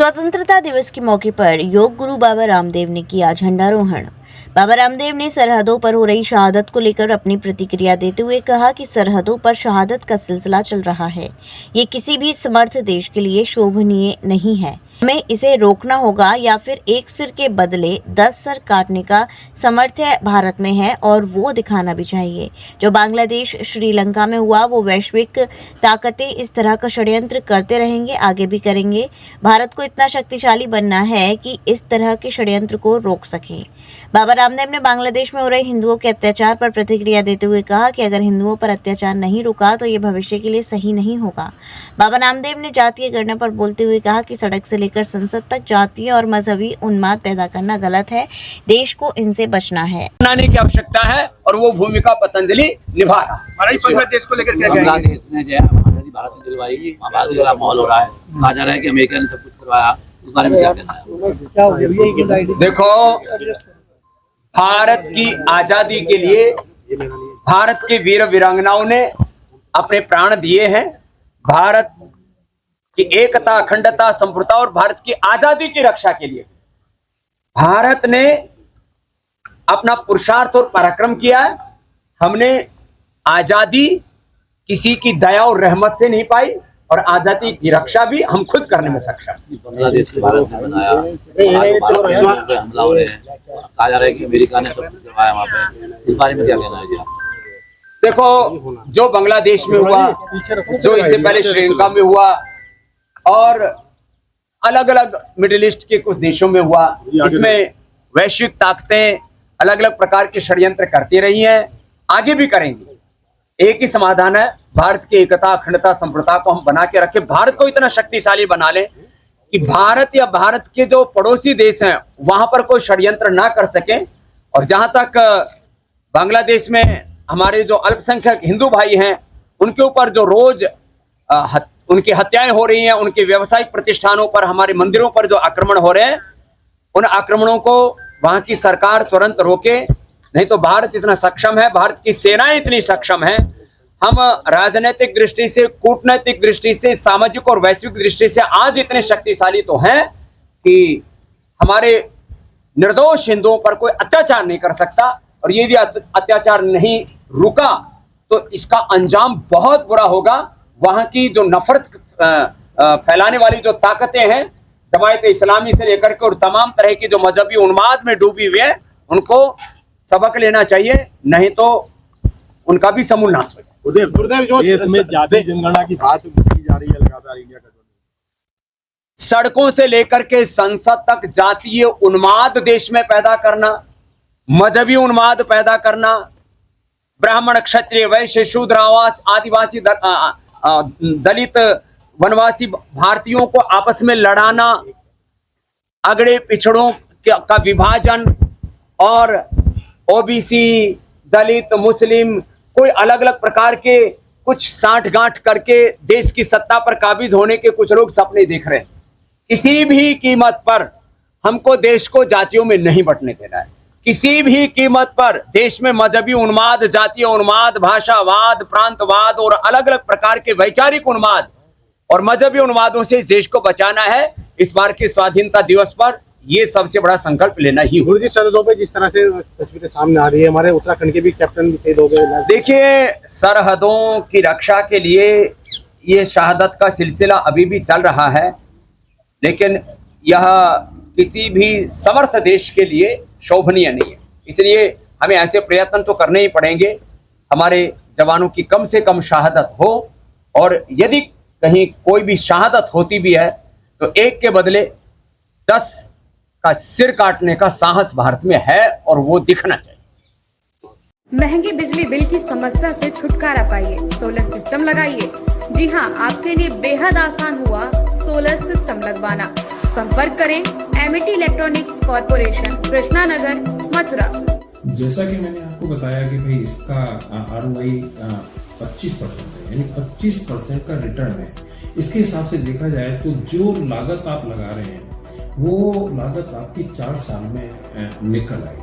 स्वतंत्रता दिवस के मौके पर योग गुरु बाबा रामदेव ने किया झंडारोहण। बाबा रामदेव ने सरहदों पर हो रही शहादत को लेकर अपनी प्रतिक्रिया देते हुए कहा कि सरहदों पर शहादत का सिलसिला चल रहा है। ये किसी भी समर्थ देश के लिए शोभनीय नहीं है। हमें इसे रोकना होगा या फिर एक सिर के बदले 10 सर काटने का सामर्थ्य भारत में है और वो दिखाना भी चाहिए। जो बांग्लादेश श्रीलंका में हुआ वो वैश्विक ताकतें इस तरह का षड्यंत्र करते रहेंगे, आगे भी करेंगे। भारत को इतना शक्तिशाली बनना है कि इस तरह के षड्यंत्र को रोक सकें। बाबा रामदेव ने बांग्लादेश में हो रहे हिंदुओं के अत्याचार पर प्रतिक्रिया देते हुए कहा कि अगर हिंदुओं पर अत्याचार नहीं रुका तो ये भविष्य के लिए सही नहीं होगा। बाबा रामदेव ने जातीय गणना पर बोलते हुए कहा कि सड़क से लेकर संसद तक जातीय और मजहबी उन्माद पैदा करना गलत है। देश को इनसे बचना है। बनाने की आवश्यकता है और वो भूमिका पतंजलि निभा रहा है। बांग्लादेश को लेकर क्या बांग्लादेश में जो है आजादी भारत ने दिलवाई, वहाँ माहौल हो रहा है, कहा जा रहा है कि अमेरिका ने सब कुछ करवाया, उस बारे में क्या कहना है? देखो, भारत की आजादी के लिए भारत के वीर वीरांगनाओं ने अपने प्राण दिए हैं। भारत की एकता, अखंडता, संप्रभुता और भारत की आजादी की रक्षा के लिए भारत ने अपना पुरुषार्थ और पराक्रम किया है। हमने आजादी किसी की दया और रहमत से नहीं पाई और आजादी की रक्षा भी हम खुद करने में सक्षम। बांग्लादेश को भारत ने बनाया, हमला हो रहे हैं, कहा जा रहा है कि अमेरिका ने सब कुछ करवाया वहाँ पे, इस बारे में क्या कहना है जी आप? देखो, जो बांग्लादेश में हुआ, जो इससे पहले श्रीलंका में हुआ और अलग अलग मिडिल ईस्ट के कुछ देशों में हुआ, इसमें वैश्विक ताकतें अलग अलग प्रकार के षड्यंत्र करती रही हैं, आगे भी करेंगी। एक ही समाधान है, भारत की एकता, अखंडता, संप्रभुता को हम बना के रखें। भारत को इतना शक्तिशाली बना लें कि भारत या भारत के जो पड़ोसी देश हैं वहां पर कोई षड्यंत्र ना कर सके। और जहां तक बांग्लादेश में हमारे जो अल्पसंख्यक हिंदू भाई हैं उनके ऊपर जो रोज उनकी हत्याएं हो रही हैं, उनके व्यावसायिक प्रतिष्ठानों पर, हमारे मंदिरों पर जो आक्रमण हो रहे हैं, उन आक्रमणों को वहां की सरकार तुरंत रोके। नहीं तो भारत इतना सक्षम है, भारत की सेनाएं इतनी सक्षम है, हम राजनीतिक दृष्टि से, कूटनैतिक दृष्टि से, सामाजिक और वैश्विक दृष्टि से आज इतने शक्तिशाली तो हैं कि हमारे निर्दोष हिंदुओं पर कोई अत्याचार नहीं कर सकता। और यदि अत्याचार नहीं रुका तो इसका अंजाम बहुत बुरा होगा। वहां की जो नफरत फैलाने वाली जो ताकतें हैं, जमायत इस्लामी से लेकर के और तमाम तरह की जो मजहबी उन्माद में डूबी हुई है, उनको सबक लेना चाहिए, नहीं तो उनका भी समूल नाश हो जाए। देश में जातीय जनगणना की बात की जा रही है लगातार इंडिया का। सड़कों से लेकर के संसद तक जातीय उन्माद देश में पैदा करना, मजहबी उन्माद पैदा करना, ब्राह्मण, क्षत्रिय, वैश्य, शूद्र, आवास, आदिवासी, दलित, वनवासी भारतीयों को आपस में लड़ाना, अगड़े पिछड़ों का विभाजन और ओबीसी, दलित, मुस्लिम, कोई अलग अलग प्रकार के कुछ साठगांठ करके देश की सत्ता पर काबिज होने के कुछ लोग सपने देख रहे हैं। किसी भी कीमत पर हमको देश को जातियों में नहीं बंटने देना है। किसी भी कीमत पर देश में मजहबी उन्माद, जातीय उन्माद, भाषावाद, प्रांतवाद और अलग अलग प्रकार के वैचारिक उन्माद और मजहबी उन्मादों से इस देश को बचाना है। इस बार के स्वाधीनता दिवस पर ये सबसे बड़ा संकल्प लेना ही होगा। सरहदों पे जिस तरह से तस्वीरें सामने आ रही है, हमारे उत्तराखंड के भी कैप्टन भी शहीद हो गए। देखिए, सरहदों की रक्षा के लिए ये शहादत का सिलसिला अभी भी चल रहा है, लेकिन यह किसी भी समर्थ देश के लिए शोभनीय नहीं है। इसलिए हमें ऐसे प्रयत्न तो करने ही पड़ेंगे, हमारे जवानों की कम से कम शहादत हो। और यदि कहीं कोई भी शहादत होती भी है तो एक के बदले 10 का सिर काटने का साहस भारत में है और वो दिखना चाहिए। महंगी बिजली बिल की समस्या से छुटकारा पाइए, सोलर सिस्टम लगाइए। जी हां, आपके लिए बेहद आसान हुआ सोलर सिस्टम लगवाना। संपर्क करें Amity electronics corporation, Krishna Nagar, Mathura. जैसा कि मैंने आपको बताया कि भाई इसका ROI 25% है, यानी 25% का रिटर्न है। इसके हिसाब से देखा जाए तो जो लागत आप लगा रहे हैं वो लागत आपकी 4 साल में निकल आएगी।